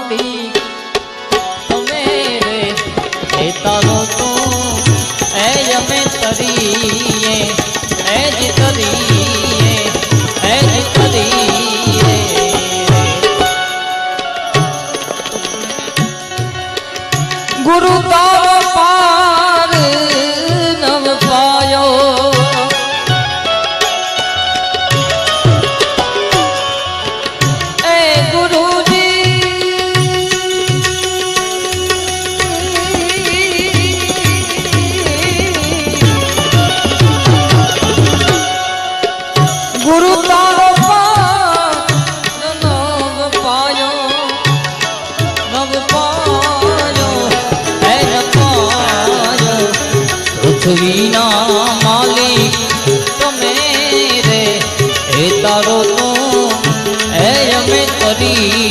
માલિક તમે રે એ તારો તો એ અમે તરીએ એ જ તરીએ એ જ તરીએ ગુરુ તારો પાર નવ પાયો એ ગુરુજી ગુરુ તારો પાર નવ પાયો નવ પાયો પૃથ્વીના માલિક તમે રે એ તારો તો એ અમે તરી